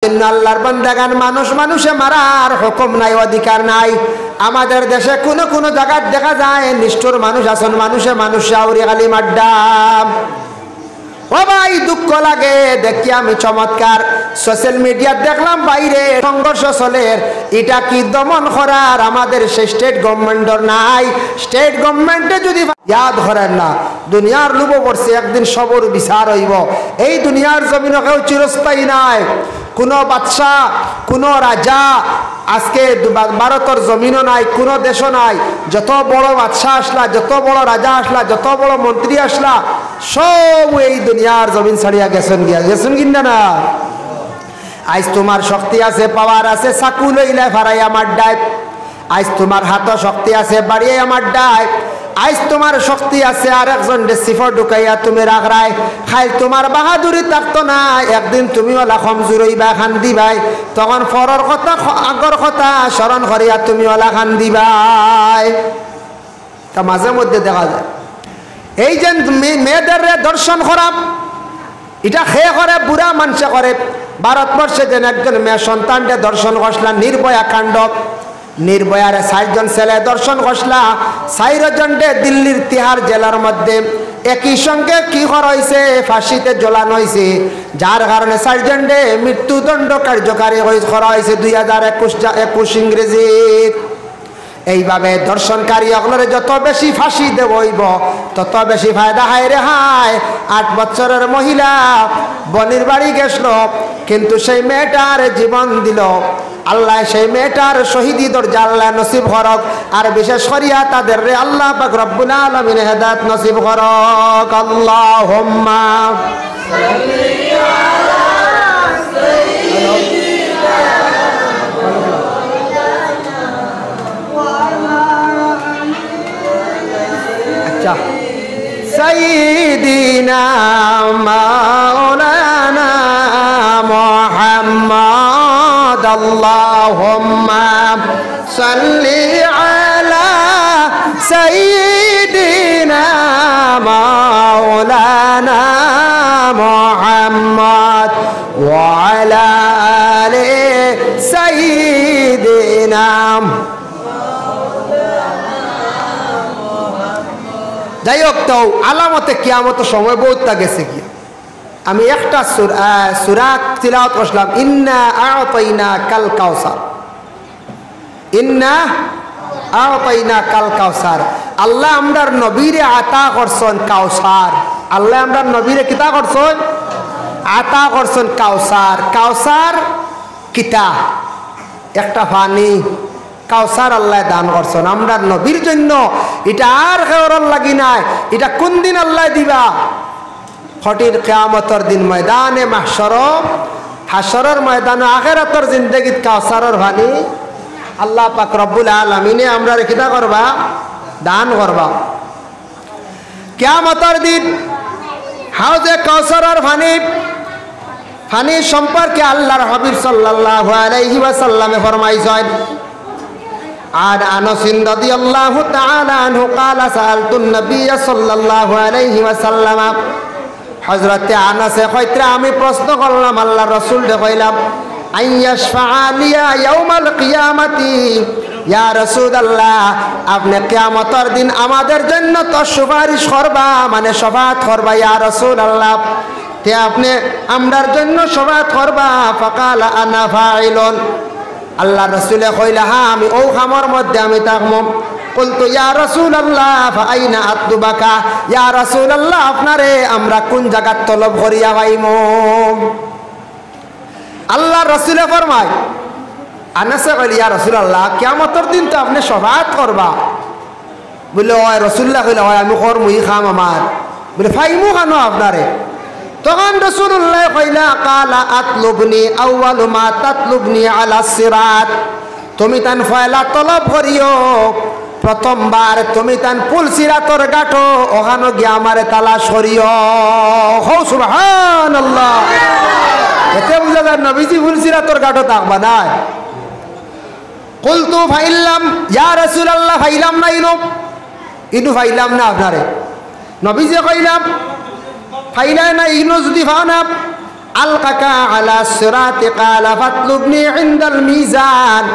জন্য আল্লাহর বান্দাগান মানুষে মারার হুকুম নাই, অধিকার নাই। আমাদের দেশে কোন জায়গায় দেখা যায় নিষ্ঠুর মানুষ আছেন, মানুষে আউরি খালি মাড্ডা। ও ভাই দুঃখ লাগে দেখি আমি চমৎকার সোশ্যাল মিডিয়া দেখলাম বাইরে সংঘর্ষ চলে। এটা কি দমন করার আমাদের সেই স্টেট গভর্নমেন্টর নাই? স্টেট গভর্নমেন্টে যদি ইয়াদ করেন না, দুনিয়ার লোভ পড়ছে, একদিন সবর বিচার হইব। এই দুনিয়ার জমিনে কেউ চিরস্থায়ী নাই। কোনো বাদশাহ, কোনো রাজা আজকে ভারতের জমিনও নাই, কোনো দেশও নাই। যত বড় বাদশাহ আসলা, যত বড় রাজা আসলা, যত বড় মন্ত্রী আসলা, সব এই দুনিয়ার জমিন ছাড়িয়া গেছেন কিনা না? আজ তোমার শক্তি আছে, পাওয়ার আছে, চাকু লইলে ফারাই আমার ডাই। আজ তোমার হাত শক্তি আছে, বাড়িয়ে আমার ডাই। আজ তোমার শক্তি আছে, আর একজন সিফর ঢুকাইয়া তুমি রাখরাই খাই। তোমার বাহাদুরি থাকতো না, একদিন তুমি ওলা কমজোর হইবা, খান দিবাই। তখন পরের কথা, আগর কথা স্মরণ করিয়া তুমি ওলা খান দিবাই। তা মাঝে মধ্যে দেখা যায় এই যে মেয়েদের দর্শন করা, এটা খেয়ে করে, বুড়া মানুষে করে। ভারতবর্ষে যেন একজন মেয়ে সন্তানকে দর্শন করছিলাম, নির্ভয়া কাণ্ড। নির্ভয়ারে 4 জন ছেলে দর্শন করছিলা, 4 জনকে দিল্লির তিহার জেলার মধ্যে একই সঙ্গে কি করা হয়েছে, ফাঁসিতে ঝোলানো হয়েছে। যার কারণে 4 জনকে মৃত্যুদণ্ড কার্যকারী করা হয়েছে 2021 ইংরেজির। এইভাবে দর্শনকারী অগলরে যত বেশি ফাঁসি দেব হইব, তত বেশি ফায়দা হায় রে হায়। 8 বছরের মহিলা বনির বাড়ি গেছিল, কিন্তু সেই মেয়েটার জীবন দিল আল্লাহ। সেই মেয়েটার শহীদি দরজা আল্লাহ নসিব করক, আর বিশেষ করিয়া তাদের রে আল্লাহ পাক রব্বুল আলামিন হেদায়েত নসিব করক। আল্লাহুম্মা সাইয়্যিদিনা মাওলানা মুহাম্মদ। আল্লাহুম্মা সাল্লি আলা সাইয়্যিদিনা মাওলানা মুহাম্মদ ওয়া আলা আলি সাইয়্যিদিনা। যাই হোক, তো আলামতে কিয়ামতের সময় বহুতটা গেছে গিয়া। আমি একটা সূরা তিলাওয়াত করলাম, ইন্না আ'তাইনা কাল কাউসার। ইন্না আ'তাইনা কাল কাউসার। আল্লাহ আমরার নবীরে আতা করছেন কাউসার। আল্লাহ আমরার নবীরে কিতা করছেন? আতা করছেন কাউসার। কাউসার কিতা? একটা পানি। কাউসার আল্লাহ দান করছেন আমরা নবীর জন্য। এটা আর কেউর লাগি নাই। এটা কোন দিন আল্লাহ দিবা? কঠিন কিয়ামতের দিন, ময়দানে মাহশর, হাশরের ময়দানে, আখিরাতের জিন্দেগীত কাউসারের পানি আল্লাহ পাক রব্বুল আলামিনে আমরা কিতা করবা? দান করবা। কিয়ামতের দিন হাউজে কাউসারের পানি সম্পর্কে আল্লাহর হাবিব সাল্লাল্লাহু আলাইহি ওয়াসাল্লামে ফরমাইছেন, عن أنس رضي الله تعالى عنه قال سألت النبي صلى الله عليه وسلم। হযরতে আনাসে কইত্রা আমি প্রশ্ন করলাম আল্লাহর রাসূলকে, কইলাম আইয়াশফা লিয়া ইয়াউমাল কিয়ামাতি, ইয়া রাসূলুল্লাহ আপনি কিয়ামতের দিন আমাদের জন্য তো সুপারিশ করবা, মানে শফাআত করবা ইয়া রাসূলুল্লাহ, তে আপনি আমরার জন্য শফাআত করবা। ফাকালা আনা ফাইলুন। আল্লাহ রাসূলে কইলা, হ্যাঁ আমি ও খামর মধ্যে আমি থাকবো। বলতো ইয়া রাসূলুল্লাহ ফাআইনা আতলুবাকা, ইয়া রাসূলুল্লাহ আপনারে আমরা কোন জায়গা তলব করিয়া পাইমু? আল্লাহ রাসূলে ফরমায়, আনাসে কইল ইয়া রাসূলুল্লাহ কিয়ামতের দিন তো আপনি শফাআত করবা। বলে ওই রাসূলুল্লাহ কইলা, হয় আমি করমুই খাম আমার। বলে ফাইমু কেন আপনারে? তখন রাসূলুল্লাহ কইলা, কালা আতলুবনি আউয়ালু মা তাতলুবনি আলা সিরাত, তুমি তান ফয়লা তলব করিও, প্রথমবার তুমি তান পুল সিরাতর গাঠো, ওখানে গিয়ে আমারে তালাশ করিও। হো সুবহানাল্লাহ। এতে বুঝা যায় নবীজি পুল সিরাতর গাঠো থাকবা না। কুলতু ফাইলাম ইয়া রাসূলুল্লাহ, ফাইলাম না ইনু ফাইলাম না আপনারে। নবীজি কইলাম ফাইলা না ইনো যদি ফাও না, আলকাকা আলা সিরাতি ক্বালা ফাতলুবনি ইনদাল মিজান,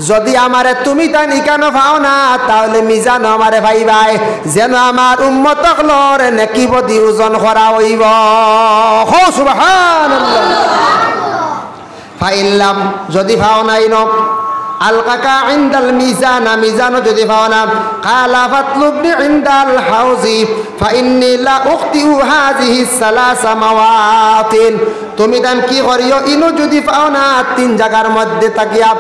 যদি আমারে তুমি তা নিকানো পাও না তাহলে মিজান আমারে পাইবাই, যেন আমার উম্মত হলর নেকি বদি ওজন করা হইব। হো সুবহানাল্লাহ। ফাইল্লাম, যদি পাও নাই ন আলকাকা ইনদাল মিজান, মিজানও যদি পাও না, ক্বালা ফাতলুবনি ইনদাল হাউজি ফাইন্নী লা উখতিউ হাযিহি সালাসা মাওয়াতিন, তুমি দান কি করিও ইনো যদি পাও না 3 জায়গার মধ্যে তাকিয়া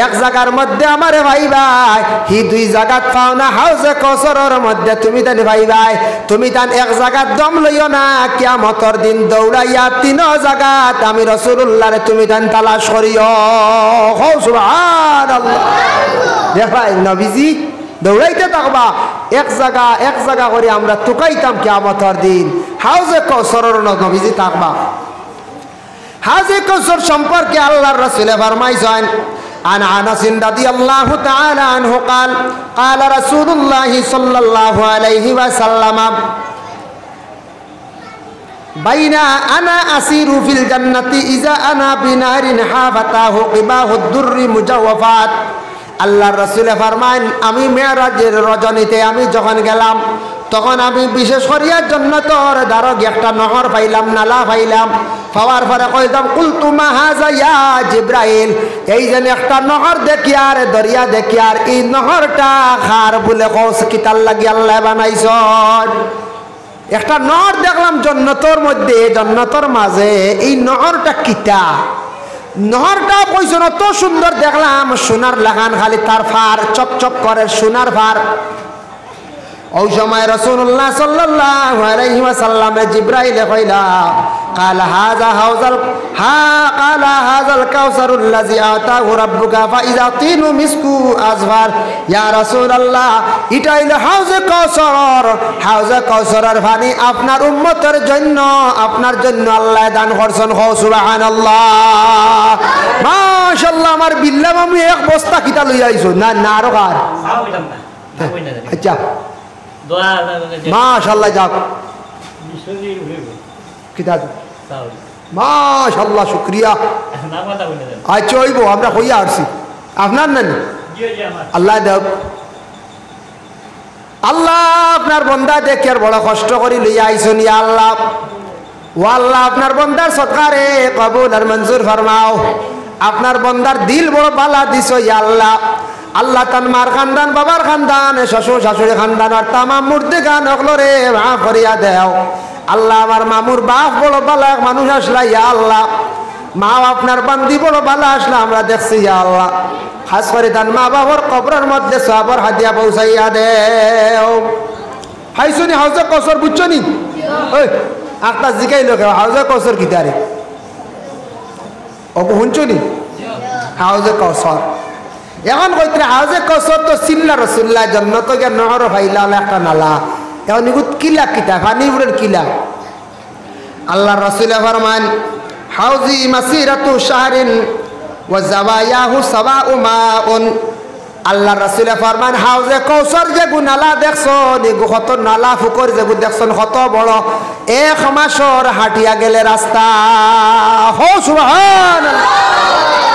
এক জায়গার মধ্যে আমারে ভাইবাই, হি 2 জায়গাত পাও না হাউজে কাউসারের মধ্যে তুমি দান ভাইবাই, তুমি দান এক জায়গাত দম লইও না কিয়ামতের দিন দৌড়াইয়া 3 জায়গাত আমি রাসূলুল্লাহরে তুমি দান তালাশ করিও। হো সুবহানাল্লাহ। দেখাই নবীজি দৌড়াইতে থাকবা এক জায়গা করে আমরা তুকাইতাম কিয়ামতের দিন হাউজে কাউসারের নবীজি থাকবা। হাউজে কাউসার সম্পর্কে আল্লাহর রাসূল ফরমাইছেন, আন আনাস রাদিয়াল্লাহু তাআলা আনহু قال قال رسول الله صلى الله عليه وسلم بين انا اسير في الجنه اذا انا بنار حافتاه قباه الدر مجوفات। আল্লাহর রাসূল ফরমান, আমি মেরাজের রজনীতে আমি যখন গেলাম তখন আমি বিশেষ করিয়া জান্নাতের দ্বারক একটা নহর পাইলাম, নালা পাইলাম। পাওয়ার পরে কইতাম কুলতু মা হাযা ইয়া জিবরাইল, এই যে একটা নহর দেখি আর দরিয়া দেখি আর এই নহরটা খার বলে কস কিতাল লাগি আল্লাহ বানাইছেন। একটা নহর দেখলাম জান্নাতের মধ্যে, জান্নাতের মাঝে, এই নহরটা কিতা? নহরটা কইছেন অত সুন্দর দেখলাম, সোনার লাগান, খালি তার ফার চকচক করে সোনার ফার। ওই সময় রাসূলুল্লাহ সাল্লাল্লাহু আলাইহি ওয়াসাল্লাম জিবরাইলে কইলা ক্বালা হাযা হাযাল কাউসারুল্লাযী আতাহু রাব্বুকা ফাইযা তিনু মিসকু আযফার। ইয়া রাসূলুল্লাহ, এটা হইল হাউজে কাউসার, হাউজে কাউসারের পানি আপনার উম্মতের জন্য, আপনার জন্য আল্লাহ দান করছেন। হো সুবহানাল্লাহ। মাশাআল্লাহ। আমার বিল্লাহ মামু এক বস্তা কিতা লই আইছো না? না আরো কার? আচ্ছা মাশাআল্লাহ। যাক কিতা মাশাআল্লাহ, শুকরিয়া। আচ্ছা হইব, আমরা কইয়া আসছি আপনার নানি আল্লাহ দেব। আল্লাহ আপনার বন্দা দেখে আর বড় কষ্ট করি লইয়া আইসুন। ইয়া আল্লাহ, ও আল্লাহ আপনার বন্দার সৎকারে কবুল আর মঞ্জুর ফরমাও। আপনার বন্দার দিল বড় বালা দিছো ইয়া আল্লাহ। আল্লাহ তান মার খানদান, বাবার খানদান, শ্বশুর শাশুড়ি খানদান আর তামাম মুর্দে গান অগলরে মাফ করিয়া দেও। আল্লাহ আমার মামুর বাপ বড় বালা মানুষ আসলা ইয়া আল্লাহ, মা আপনার বান্দি বড় বালা আসলা আমরা দেখছি ইয়া আল্লাহ। খাস করে তান মা বাবার কবরের মধ্যে সওয়াবের হাদিয়া পৌঁছাইয়া দেও। হাইছুনি হাউজে কাউসার বুঝছনি? ওই একটা জিগাই লোক হাউজে কাউসার কি তারে ও শুনছনি? হাউজে কাউসার এখন কইতে হাউজে কাউসার তো সিল্লা রাসূলুল্লাহ জান্নাত গে নহর ভাইলা একটা নালা, এখন নিগুত কিলা কিতা পানি উড়ের কিলা। আল্লাহ রাসূল ফরমান হাউজি মাসিরাতু শাহরিন ওয়া জাওয়ায়াহু সাবাউ মাউন। আল্লাহ রাসূল ফরমান হাউজে কাউসার যে গুনালা দেখছো নিগু কত নালা ফুকর যে দেখছন কত বড়, 1 মাসর হাঁটিয়া গেলে রাস্তা। হো সুবহানাল্লাহ।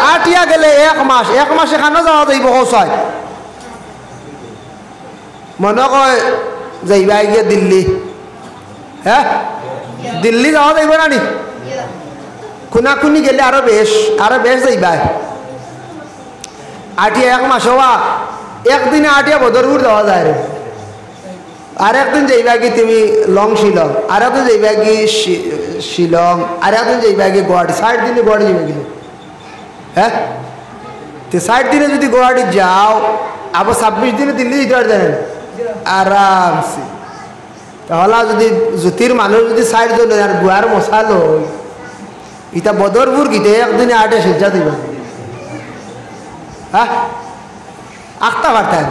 হাঁটিয়া গেলে 1 মাস, 1 মাসে খানো যাওয়া যাইব। হোসাই মনে কয় যাইবা গিয়ে দিল্লি, হ্যাঁ দিল্লি যাওয়া যাইব না নি? খুনাখুনি গেলে আরো বেশ যাইবা। আটিয়া 1 মাস হওয়া, একদিনে আটিয়া বদরপুর যাওয়া যায় রে। আর একদিন যাইবা কি তুমি লং শিলং, আর একদিন যাইবা কি শিলং, আর একদিন যাইবা কি গুয়াহাটি। 60 দিনে গুয়াহাটি যাইবা কি? হ্যাঁ 60 দিনে যদি গুয়াহাটি যাও আবার 26 দিনে দিল্লি যেতে পারতেন আরামসে। তাহলে যদি জ্যোতির মানুষ যদি 60 জন আর গুয়ার মশালো ইটা বদরপুর গিতে একদিনে 8 শিলচা দিবা। হ্যাঁ আখতা পারতেন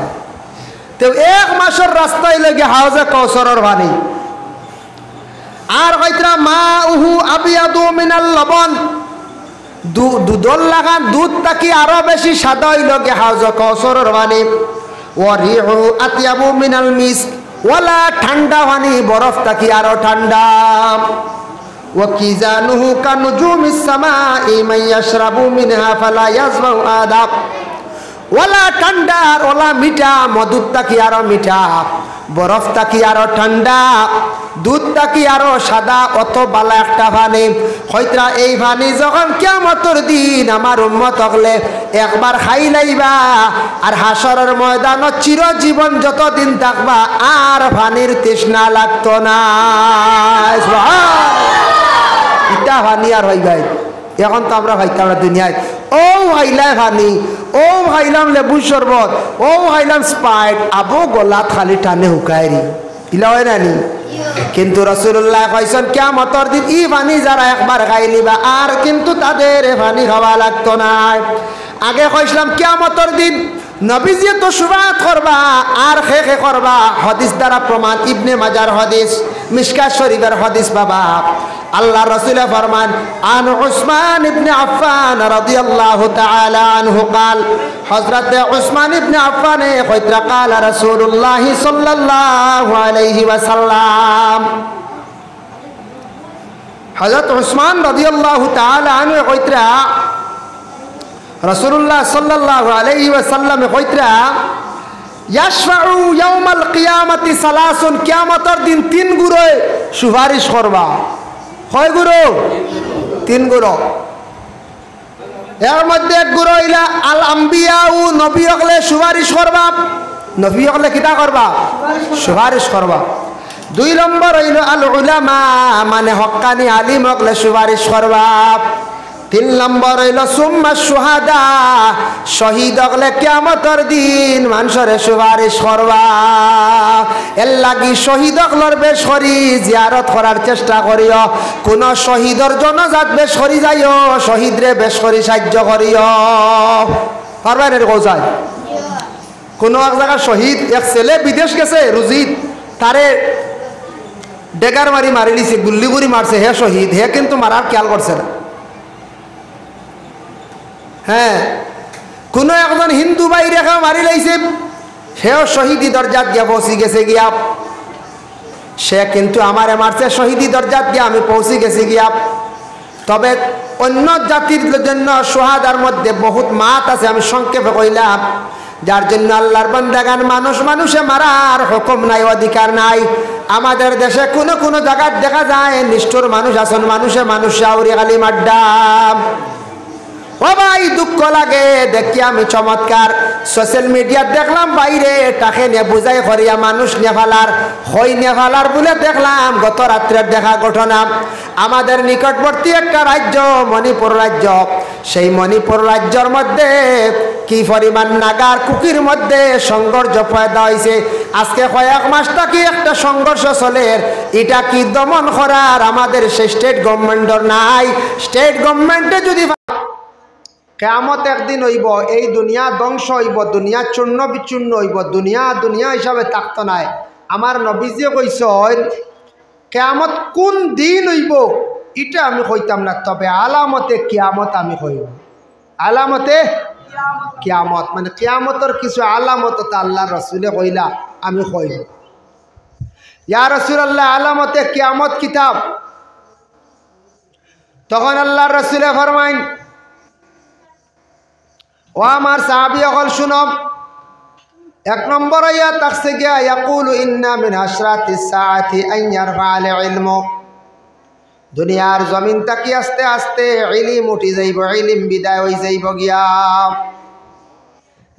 তো 1 মাসের রাস্তায় লেগে হাউজে কাউসারের পানি। আর কইতরা মা উহু আবিয়াদু মিনাল লবন, দুধর লাগান দুধ তাকি আরো বেশি সাদা হইল গে হাউজে কাউসারের পানি। ওয়া রিহু আতিয়াবু মিনাল মিস্ক, ওয়ালা ঠান্ডা পানি বরফ তাকি আরো ঠান্ডা। ওয়াকিজানুহু কানুজুমিস সামাই মান ইয়াশরাবু মিনহা ফালা ইয়াজমাউ আদাব। ওলা ঠান্ডা ওলা মিঠা, মধুর তাকি আরো মিঠা, বরফ তাকি আরো ঠান্ডা, দুধ তাকি আরো সাদা, অত বালা একটা পানি। হয়তরা এই পানি যখন কিয়ামতের দিন আমার উম্মত হলে একবার খাই লাইবা আর হাসরের ময়দানত চিরজীবন যতদিন থাকবা আর পানির তৃষ্ণা লাগতো না। ইটা পানি আর হই ভাই, এখন তো আমরা ভাইতাম না দুনিয়ায়। ও ভাইলাই পানি, ও ভাইলাম লেবু শরবত, ও ভাইলাম স্প্রাইট, আবো গলাত খালি টানে হুকায়রি, ইলা হয় না নি? কিন্তু রাসূলুল্লাহ কইছেন কিয়ামতের দিন ই পানি যারা একবার খাই লিবা আর কিন্তু তাদের পানি খাওয়া লাগতো না। আগে কইছিলাম কিয়ামতের দিন নবীজি তো সুবাত করবা আর খে করবা, হাদিস দ্বারা প্রমাণ, ইবনে মাজার হাদিস, মিশকাত শরীফের হাদিস বাবা। আল্লাহ রাসূল ফরমান আন উসমান ইবনে আফফান রাদিয়াল্লাহু তাআলা আনহু قال হযরত উসমান ইবনে আফফান কইতরা قال রাসূলুল্লাহ সাল্লাল্লাহু আলাইহি ওয়াসাল্লাম, হযরত উসমান রাদিয়াল্লাহু তাআলা আনহু কইতরা রাসূলুল্লাহ সাল্লাল্লাহু আলাইহি ওয়াসাল্লাম কইতরা ইয়াশফাউ ইয়াউমাল কিয়ামাতি সালাসুন, কিয়ামতের দিন তিন গুরুয়ে সুপারিশ করবা। কয় গুরু? তিন গুরু। এর মধ্যে এক গুরু হইলা আল আম্বিয়া ও নবী হকলে সুপারিশ করবা, নবী হকলে কিতা করবা? সুপারিশ করবা। দুই নম্বর হইল আল উলামা, মানে হক্কানি আলিম হকলে সুপারিশ করবা। তিন নম্বর হইল সুম্মা শুহাদা, শহীদ হকলে কিয়ামতের দিন মানুষরে সুপারিশ করবা। এর লাগি শহীদ হকলর বেশ করি জিয়ারত করার চেষ্টা করিও, কোন শহীদর জনজাত বেশ করি যাইও, শহীদরে বেশ করি সাহায্য করিও। পারবেন এর গোজায়? কোন এক জায়গায় শহীদ, এক ছেলে বিদেশ গেছে রুজিত, তারে ডেগার মারি দিছে, গুল্লি গুড়ি মারছে, হে শহীদ, হে কিন্তু মারার খেয়াল করছে না। হ্যাঁ, কোন একজন হিন্দু ভাই রেখা মারি লাইছে, সেও শহীদি দরজাত গিয়া পৌঁছি গেছে গিয়া, সে কিন্তু আমারে মারছে, শহীদি দরজাত গিয়া আমি পৌঁছি গেছি গিয়া। তবে অন্য জাতির জন্য সোহাদার মধ্যে বহুত মাত আছে, আমি সংক্ষেপে কইলাম, যার জন্য আল্লাহর বান্দাগান মানুষে মারার হুকুম নাই, অধিকার নাই। আমাদের দেশে কোন জায়গায় দেখা যায় নিষ্ঠুর মানুষ আছেন, মানুষে আউরি খালি মাড্ডা। ও ভাই দুঃখ লাগে দেখি আমি চমৎকার সোশ্যাল মিডিয়া দেখলাম, বাইরে তাকে নিয়ে বুঝাই করিয়া মানুষ নেফালার হই নেফালার বলে দেখলাম গত রাত্রের দেখা ঘটনা। আমাদের নিকটবর্তী একটা রাজ্য মণিপুর রাজ্য, সেই মণিপুর রাজ্যের মধ্যে কি পরিমাণ নাগার কুকির মধ্যে সংঘর্ষ পয়দা হয়েছে। আজকে কয়েক মাস থাকি একটা সংঘর্ষ চলে, এটা কি দমন করার আমাদের সেই স্টেট গভর্নমেন্টের নাই। স্টেট গভর্নমেন্টে যদি কিয়ামত একদিন হইব, এই দুনিয়া ধ্বংস হইব, দুনিয়া চূর্ণ বিচূর্ণ হইব, দুনিয়া হিসাবে থাকতো নাই। আমার নবীজি কইছেন কিয়ামত কোন দিন হইব এটা আমি কইতাম না, তবে আলামতে কিয়ামত আমি কইব। আলামতে কিয়ামত মানে কিয়ামতের কিছু আলামত তা আল্লাহ রসুলে কইলা আমি কইব। ইয়া রাসূলুল্লাহ আলামতে কিয়ামত কিতাব। তখন আল্লাহ রসুলে ফরমাইন, ও আমার সাহাবী সকল শুনো, এক নম্বর ইয়া তাকসে গিয়া ইয়াকুলু ইন্না মিন আশরাতিস সাআতি আন ইয়ারফা'আল ইলমু, দুনিয়ার জমিন তাকি আস্তে আস্তে ইলম উঠি যাইব, ইলম বিদায় হই যাইব গিয়া।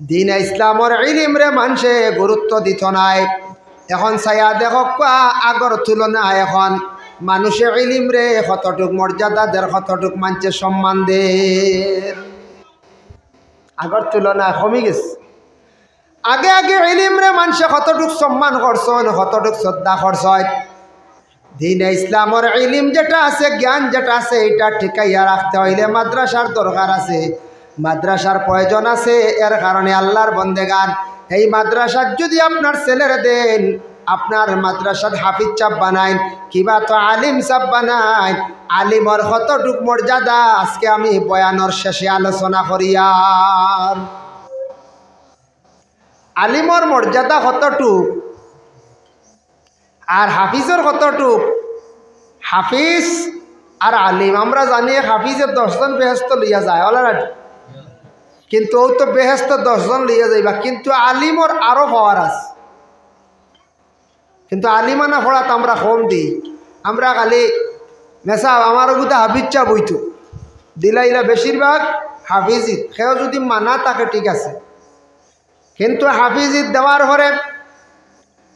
দিন ইসলামর ইলম রে মানুষে গুরুত্ব দিত নাই। এখন ছায়া দেখো আগর তুলনায় এখন মানুষে ইলম রে কতটুক মর্যাদা দের, কতটুক মানুষে সম্মান দের, আগর তুলনায় কমে গেছে। আগে ইলম রে মানুষে কতটুক সম্মান করছেন, কতটুক শ্রদ্ধা করছেন। দিন ইসলামর ইলম যেটা আছে, জ্ঞান যেটা আছে, এটা ঠিকাইয়া রাখতে হইলে মাদ্রাসার দরকার আছে, মাদ্রাসার প্রয়োজন আছে। এর কারণে আল্লাহর বন্দেগান এই মাদ্রাসার যদি আপনার ছেলেরা দেন, আপনার মাদ্রাসার হাফিজ সাহেব বানাইন, কিবা তো আলিম সাহেব বানাইন, আলিমর কতটুক মর্যাদা আজকে আমি বয়ানোর শেষে আলোচনা করিয়াম। আলিমর মর্যাদা কতটুক আর হাফিজর কতটুক। হাফিজ আর আলিম আমরা জানি হাফিজের 10 জন বেহেস্ত লইয়া যায় অলরেডি, কিন্তু ও তো বেহেস্ত 10 জন লইয়া যাইবা, কিন্তু আলিমর আরো হওয়ার আছে। কিন্তু আলিমানা পড়াত আমরা কম দিই, আমরা খালি মেসা আমার গুতা হাফিজ চা বইতো দিলাইলা বেশিরভাগ হাফিজিত, সেও যদি মানা তাকে ঠিক আছে, কিন্তু হাফিজিত দেওয়ার পরে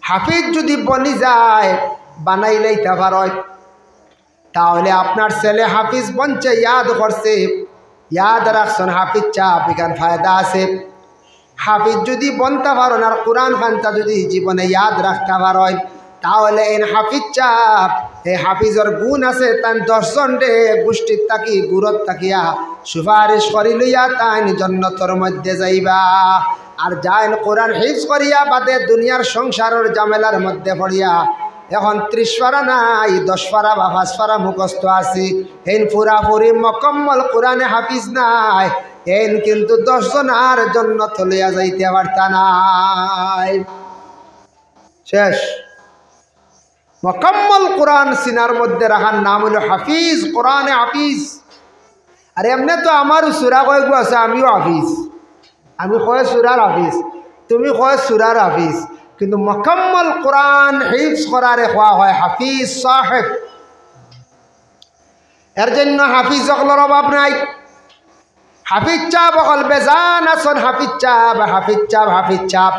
হাফিজ যদি বনি যায় বানাইলেই তাবার হয়, তাহলে আপনার ছেলে হাফিজ বনছে, ইয়াদ করছে, ইয়াদ রাখছেন হাফিজ চাপ এখান ফায়দা আছে। হাফিজ যদি বনতে পারেন আর কোরআন খানটা যদি জীবনে ইয়াদ রাখতে পারেন, তাহলে এই হাফিজ চাপ এই হাফিজর গুণ আছে, তাই 10 জন রে গোষ্ঠীর তাকি গুরত তাকিয়া সুপারিশ করি লইয়া তাই জন্নতর মধ্যে যাইবা। আর যাইন কোরআন হিফজ করিয়া বাদে দুনিয়ার সংসারের জামেলার মধ্যে পড়িয়া এখন 30 পারা নাই 10 পারা বা 5 পারা মুখস্থ আছে, এই পুরাপুরি মকম্মল কোরআনে হাফিজ নাই, এন কিন্তু 10 জন আর জন্নত লইয়া যাইতে পারতা নাই। শেষ। মকম্মল কোরআন সিনার মধ্যে রাখার নাম হলো হাফিজ, কোরআনে হাফিজ। আর এমনি তো আমার সুরা কয়েকগু আছে, আমিও হাফিজ, আমি কয় সুরার হাফিজ, তুমি কয় সুরার হাফিজ, কিন্তু মকম্মল কোরআন হিফজ করারে হওয়া হয় হাফিজ সাহেব। এর জন্য হাফিজ সকলের অভাব নাই। হাফিজ চাপ অকল বেজান আসন, হাফিজ চাপ হাফিজ চাপ হাফিজ চাপ,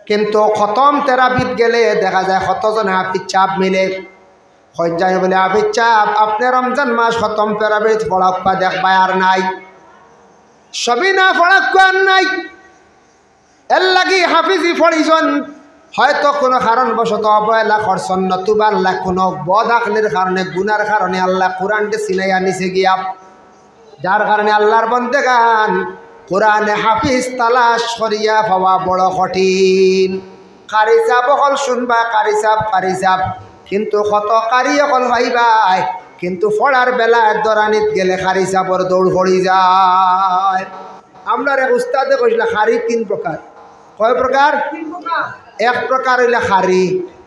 কিন্তু খতম তেরাবিত গেলে দেখা যায় কতজন হাফিজ চাপ মিলে যায় বলে হাফিজ চাপ আপনি রমজান মাস খতম তেরাবিত পড়াক্কা দেখবা আর নাই, সবই না পড়াক্কা আর নাই। এর লাগি হাফিজি পড়িছন, হয়তো কোনো কারণবশত অবহেলা করছেন, নতুবা আল্লাহ কোনো বদ আকলের কারণে গুনার কারণে আল্লাহ কোরআনকে চিনাই আনিছে গিয়া, যার কারণে আল্লাহর বন্দেগান কোরআনে হাফিজ তালাশ করিয়া পাওয়া বড় কঠিন। কারি চাপ অকল শুনবা, কারি চাপ, কিন্তু কত কারি অকল ভাইবাই, কিন্তু পড়ার বেলা দরানিত গেলে কারি চাপর দৌড় পড়ি যায়। আমরা এক উস্তাদে কইলা খারি 3 প্রকার। কয় প্রকার? এক প্রকার হইলে খারি,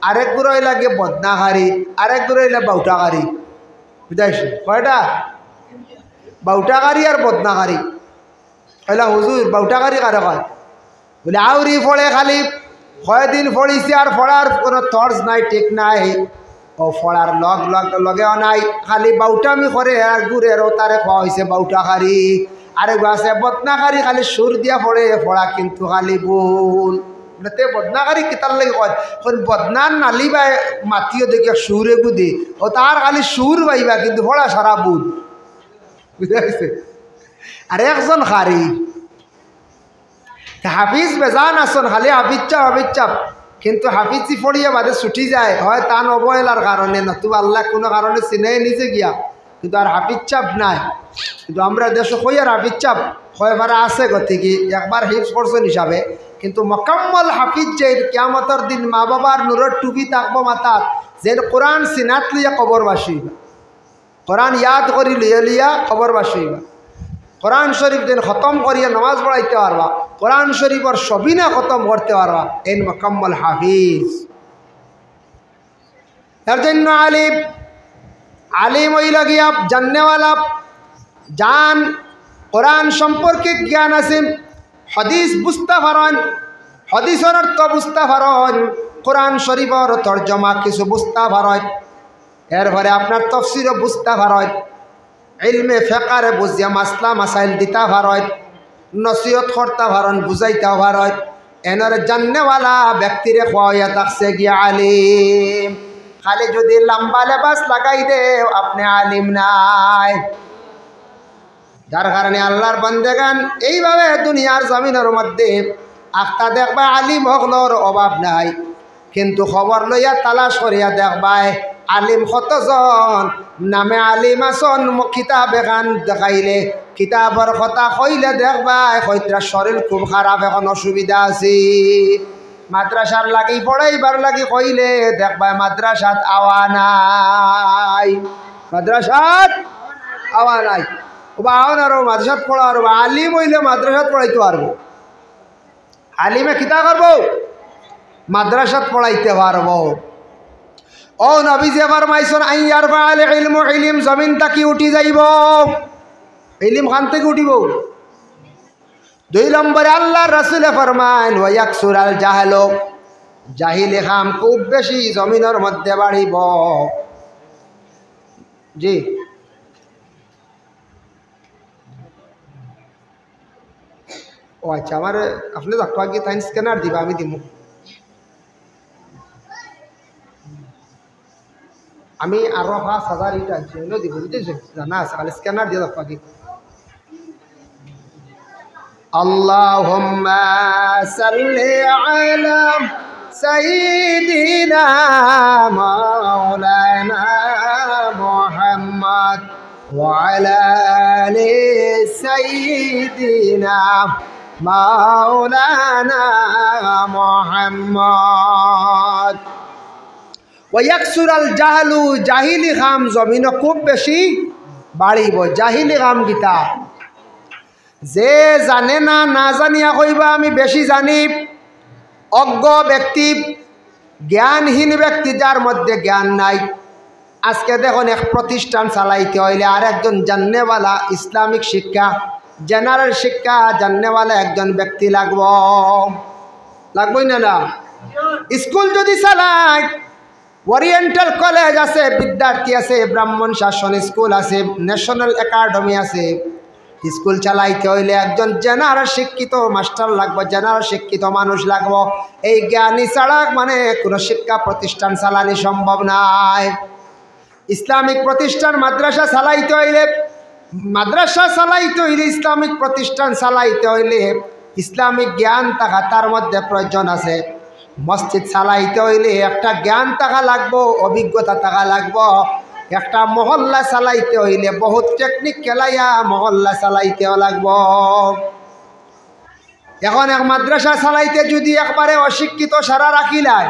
আরেক গুলো হইলা গিয়ে বদনা খারি, আরেক গুলো হইলে বাউটা খারি। বুঝাইছি কয়টা? বাউটা খারি আর বদনা খারি। হইলা হুজুর বাউটা খারি কারে কয়? বলে আউরি ফলে খালি কয়দিন ফড়িছে আর ফড়ার কোনো তর্জ নাই, ঠিক নাই, ও ফড়ার লগেও নাই, খালি বাউটামি করে আর গুড়েরও তারে খাওয়া হয়েছে বাউটা খারি। আরেক আছে বদনাকারী, খালি সুর দিয়া পড়ে পড়া কিন্তু খালি ভুল। তে বদনাকারী কিতার লাগে কয় বদনার নালি বা মাতিও দেখিয়া সুরে গুদি, ও তার খালি সুর বাইবা কিন্তু পড়া সারা ভুল। বুঝা গেছে? আর একজন খারি হাফিজ বেজান আসন, খালি হাফিজ চাপ, কিন্তু হাফিজি পড়িয়া বাদে ছুটি যায়, হয় তান অবহেলার কারণে, নতুবা আল্লাহ কোনো কারণে চিনাই নিজে গিয়া, কিন্তু আর হাফিজ চাপ নাই। কিন্তু আমরা দেশ কই আর হাফিজ চাপ কয়বারে আছে গতিকে একবার হিফজ করছেন হিসাবে, কিন্তু মকম্মল হাফিজ যে কিয়ামতের দিন মা বাবার নূরের টুপি থাকবো মাথাত, যে কোরআন সিনাত লিয়া কবর বাসিবা, কোরআন ইয়াদ করি লিয়া কবর বাসিবা, কোরআন শরীফ দিন খতম করিয়া নামাজ পড়াইতে পারবা, কোরআন শরীফর সবিনা খতম করতে পারবা, এই মকম্মল হাফিজ। এর জন্য আলিম হইল গিয়া জাননেওয়ালা, জান কোরআন সম্পর্কে জ্ঞান আছে, হাদিস বুঝতে পারেন, হাদিসের অর্থ বুঝতে পারেন, কোরআন শরীফের তর্জমা কিছু বুঝতে পারেন, এরপরে আপনার তাফসীরও বুঝতে পারেন, ইলমে ফিকহে বুঝিয়া মাসলা মাসাইল দিতে পারেন, নসিহত করতে পারেন, বুঝাইতে পারেন, এনর জাননেওয়ালা ব্যক্তিরে খোয়াইয়া থাকছে গিয়া আলিম। খালি যদি লম্বা লেবাস লাগাই দে আপনি আলিম নাই। যার কারণে আল্লাহর বান্দেগান এইভাবে দুনিয়ার জমিনের মধ্যে আখতা দেখবা আলিম হকলর অভাব নাই, কিন্তু খবর লইয়া তালাশ করিয়া দেখবাই আলিম কতজন নামে আলিম আসন। কিতাব এখান দেখাইলে কিতাবর কথা কইলে দেখবাই কইতার শরীর খুব খারাপ, এখন অসুবিধা আছে। মাদ্রাসার লাগি পড়াইবার লাগি কইলে দেখবাই মাদ্রাসাত আওয়া নাই, মাদ্রাসাত আওয়া নাই। ওবা আওয়ান আরো মাদ্রাসাত পড়া আর আলিম হইলে মাদ্রাসাত পড়াইতে পারবো, আলিমে কিতা করবো? মাদ্রাসাত পড়াইতে পারবো। ও নবীজি ফরমাইছেন আইয়ার ফাল ইলমু ইলম জমিন তাকি উঠি যাইব, ইলম খান থেকে উঠিব। 2 নম্বরে আল্লাহ রাসূলে ফরমান ওয়া ইয়াকসুরাল জাহল, জাহিলি খাম খুব বেশি জমিনের মধ্যে বাড়িব। জি ও আচ্ছা, আমার আপনি দেখো আগে তাই স্ক্যানার দিবা, আমি দিব। আমি আরো 5000 ইটা আনছি, এনে দিব, বুঝেছো? জানা আছে, খালি স্ক্যানার দিয়ে দেখো আগে। আল্লাহুম্মা সাল্লি আলা সাইয়্যিদিনা মাওলানা মুহাম্মদ ওয়া আলা আলি সাইয়্যিদিনা মাওলানা মুহাম্মদ। ওয়া ইয়াকসুরাল জাহলু, জাহিলি খাম জমিন খুব বেশি বাড়িব। জাহিলি খাম গীতা যে জানে না, না জানিয়া কইবা আমি বেশি জানি। অজ্ঞ ব্যক্তি, জ্ঞানহীন ব্যক্তি, যার মধ্যে জ্ঞান নাই। আজকে দেখুন এক প্রতিষ্ঠান চালাইতে হইলে আর একজন জাননেওয়ালা, ইসলামিক শিক্ষা জেনারেল শিক্ষা জাননেওয়ালা একজন ব্যক্তি লাগবই না? না স্কুল যদি চালাই, ওরিয়েন্টাল কলেজ আছে, বিদ্যার্থী আছে, ব্রাহ্মণ শাসন স্কুল আছে, ন্যাশনাল একাডেমি আছে। স্কুল চালাইতে হইলে একজন জেনারেল শিক্ষিত মাস্টার লাগবে, জেনারেল শিক্ষিত মানুষ লাগবে। এই জ্ঞানী ছাড়া মানে কোনো শিক্ষা প্রতিষ্ঠান চালানি সম্ভব নাই। ইসলামিক প্রতিষ্ঠান মাদ্রাসা চালাইতে হইলে, ইসলামিক প্রতিষ্ঠান চালাইতে হইলে ইসলামিক জ্ঞান থাকা তার মধ্যে প্রয়োজন আছে। মসজিদ চালাইতে হইলে একটা জ্ঞান থাকা লাগবো, অভিজ্ঞতা থাকা লাগবো। একটা মহল্লা চালাইতে হইলে বহুত টেকনিক খেলাইয়া মহল্লা চালাইতেও লাগবো। এখন এক মাদ্রাসা চালাইতে যদি একবারে অশিক্ষিত সারা রাখিলায়,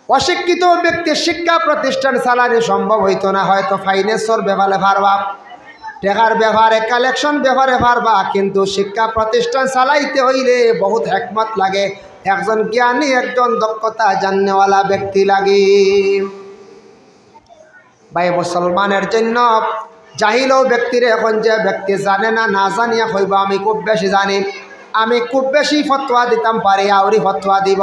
অশিক্ষিত ব্যক্তির শিক্ষা প্রতিষ্ঠান চালানো সম্ভব হইতো না। হয়তো ফাইন্যান্সর ব্যাপারে পারবা, টাকার ব্যাপারে, কালেকশন ব্যাপারে পারবা, কিন্তু শিক্ষা প্রতিষ্ঠান চালাইতে হইলে বহুত হিকমত লাগে, একজন জ্ঞানী, একজন দক্ষতা জাননেওয়ালা ব্যক্তি লাগে। ভাই মুসলমানের জন্য জাহিল ব্যক্তির, এখন যে ব্যক্তি জানে না, না জানিয়া হইবা আমি খুব বেশি জানি, আমি খুব বেশি ফতোয়া দিতাম পারি, আউরি ফতোয়া দিব।